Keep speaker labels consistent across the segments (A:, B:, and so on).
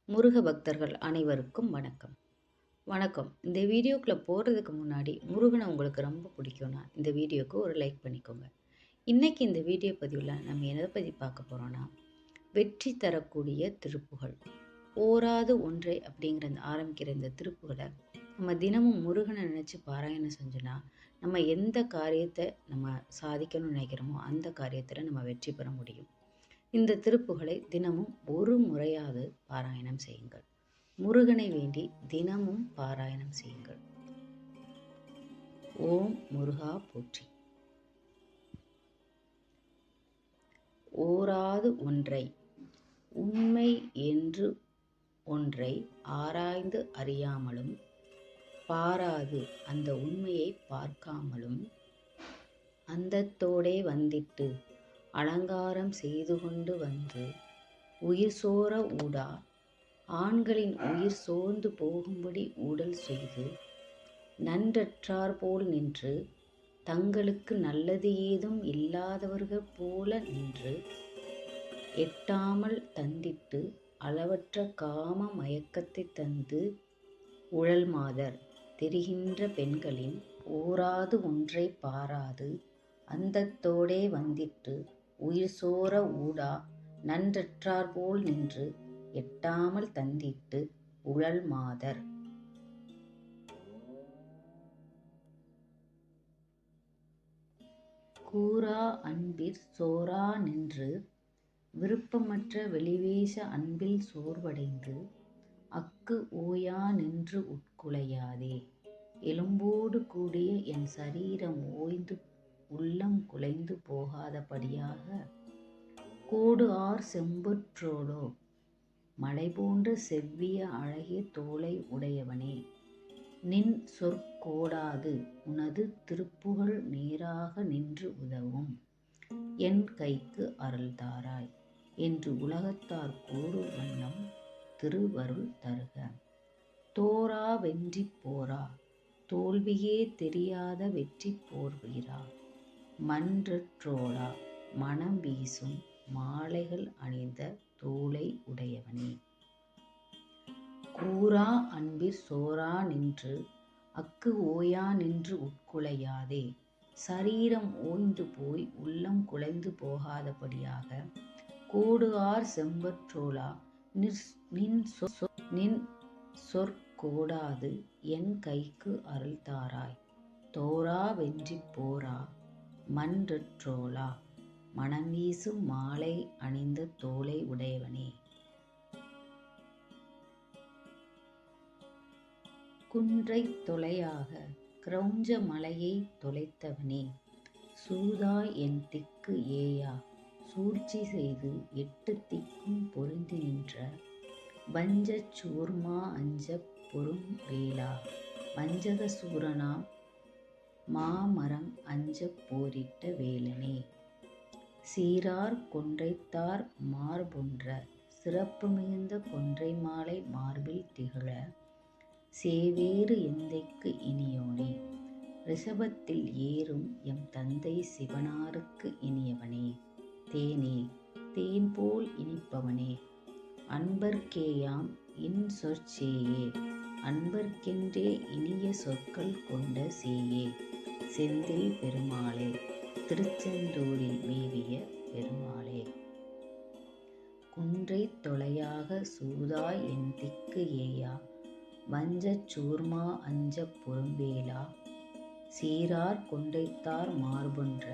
A: முருக பக்தர்கள் அனைவருக்கும் வணக்கம். இந்த வீடியோக்குள்ள போகிறதுக்கு முன்னாடி முருகனை உங்களுக்கு ரொம்ப பிடிக்கும்னா இந்த வீடியோக்கு ஒரு லைக் பண்ணிக்கோங்க. இன்னைக்கு இந்த வீடியோ பதிவில் நம்ம எதை பற்றி பார்க்க போகிறோன்னா, வெற்றி தரக்கூடிய திருப்புகள். ஓராது ஒன்றை அப்படிங்கிற ஆரம்பிக்கிற இந்த திருப்புகளை நம்ம தினமும் முருகனை நினச்சி பாராயணம் செஞ்சோன்னா, நம்ம எந்த காரியத்தை நம்ம சாதிக்கணும்னு நினைக்கிறோமோ அந்த காரியத்தில் நம்ம வெற்றி பெற முடியும். இந்த திருப்புகளை தினமும் ஒரு முறையாவது பாராயணம் செய்யுங்கள். முருகனை வேண்டி தினமும் பாராயணம் செய்யுங்கள். ஓம் முருகா போற்றி. ஓராது ஒன்றை, உண்மை என்று ஒன்றை ஆராய்ந்து அறியாமலும், பாராது அந்த உண்மையை பார்க்காமலும், அந்தத்தோடே வந்திட்டு அலங்காரம் செய்து கொண்டு வந்து உயிர் சோர ஊடா, ஆண்களின் உயிர் சோர்ந்து போகும்படி ஊடல் செய்து, நன்றற்றார் போல் நின்று, தங்களுக்கு நல்லது ஏதும் இல்லாதவர்கள் போல நின்று, எட்டாமல் தந்திட்டு அளவற்ற காம மயக்கத்தை தந்து உழல் மாதர் தெரிகின்ற பெண்களின் ஓராது ஒன்றை பாராது அந்தத்தோடே வந்திட்டு உயிர் சோர ஊடா, நன்றற்றார் போல் நின்று, எட்டாமல் தந்திட்டு உழல் மாதர். கூரா அன்பிற் சோரா நின்று, விருப்பமற்ற வெளிவேச அன்பில் சோர்வடைந்து, அக்கு ஓயா நின்று உட்குலையாதே. எலும்போடு கூடிய என் சரீரம் ஓய்ந்து உள்ளம் குலைந்து போகாதபடியாக, கோடு ஆர் செம்பொற்றோடோ மலை போன்ற செவ்விய அழகிய தோளை உடையவனே, நின் சொற்கோடாது உனது திருப்புகழ் நேராக நின்று உதவும் என் கைக்கு அருள்தாராய் என்று உலகத்தார் கூறு வண்ணம் திருவருள் தருக. தோரா வென்றி போரா, தோல்வியே தெரியாத வெற்றி போர் வீரா, மன்றற்றோடா மனம் வீசும் மாலைகள் அணிந்த தோளை உடையவனே. கூரா அன்பிற் சோரா நின்று, அக்கு ஓயா நின்று உட்குலையாதே. சரீரம் ஓய்ந்து போய் உள்ளம் குலைந்து போகாதபடியாக, கோடு ஆர் செம்பற்றோளா நின் சொற்கோடாது என் கைக்கு அருள்தாராய். தோரா வென்றி போரா, மன்றற்றோளா மனம் வீசும் மாலை அணிந்த தோளை உடையவனே. குன்றை தொலையாக கிரௌஞ்ச மலையை தொலைத்தவனே, சூதாய் என் திக்கு ஏயா சூழ்ச்சி செய்து எட்டு திக்கும் பொருந்தி நின்ற, வஞ்சச் சூர்மா அஞ்சப் பொறும் வேளா, வஞ்சக சூரனாம் மாமரம் அஞ்சப் போரிட்ட வேலனே. சீரார் கொன்றைத்தார் மார்பொன்ற, சிறப்பு மிகுந்த கொன்றை மாலை மார்பில் திகழ, சேவேறு எந்தைக்கு இனியோனே. ரிஷபத்தில் ஏறும் எம் தந்தை சிவனாருக்கு இனியவனே. தேனே தேன் போல் இனிப்பவனே, அன்பர்க்கேயாம் இன் சொற்சேயே, அன்பர்க்கென்றே இனிய சொற்கள் கொண்ட சேயே. செந்தில் பெருமாளே, திருச்செந்தூரில் மேவிய பெருமாளே. குன்றை தொலையாக சூதாய் என் திக்கு ஏயா, வஞ்சச் சூர்மா அஞ்சப் பொறும்பேலா, சீரார் கொன்றைத்தார் மார்பொன்ற,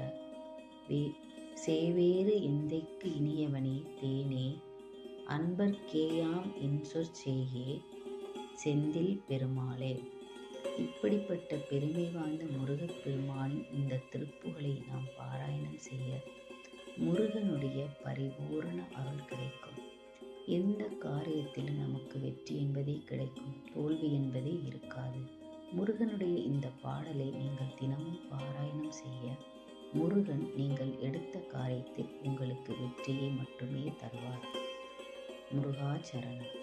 A: சேவேறு எந்தைக்கு இனியவனே. தேனே அன்பர்க்கேயாம் என் சொற்சேயே, செந்தில் பெருமாளே. இப்படிப்பட்ட பெருமை வாய்ந்த முருகப் பெருமானின் இந்த திருப்புகளை நாம் பாராயணம் செய்ய முருகனுடைய பரிபூரண அருள் கிடைக்கும். எந்த காரியத்திலும் நமக்கு வெற்றி என்பதே கிடைக்கும், தோல்வி என்பதே இருக்காது. முருகனுடைய இந்த பாடலை நீங்கள் தினமும் பாராயணம் செய்ய முருகன் நீங்கள் எடுத்த காரியத்தில் உங்களுக்கு வெற்றியை மட்டுமே தருவார். முருகா சரணம்.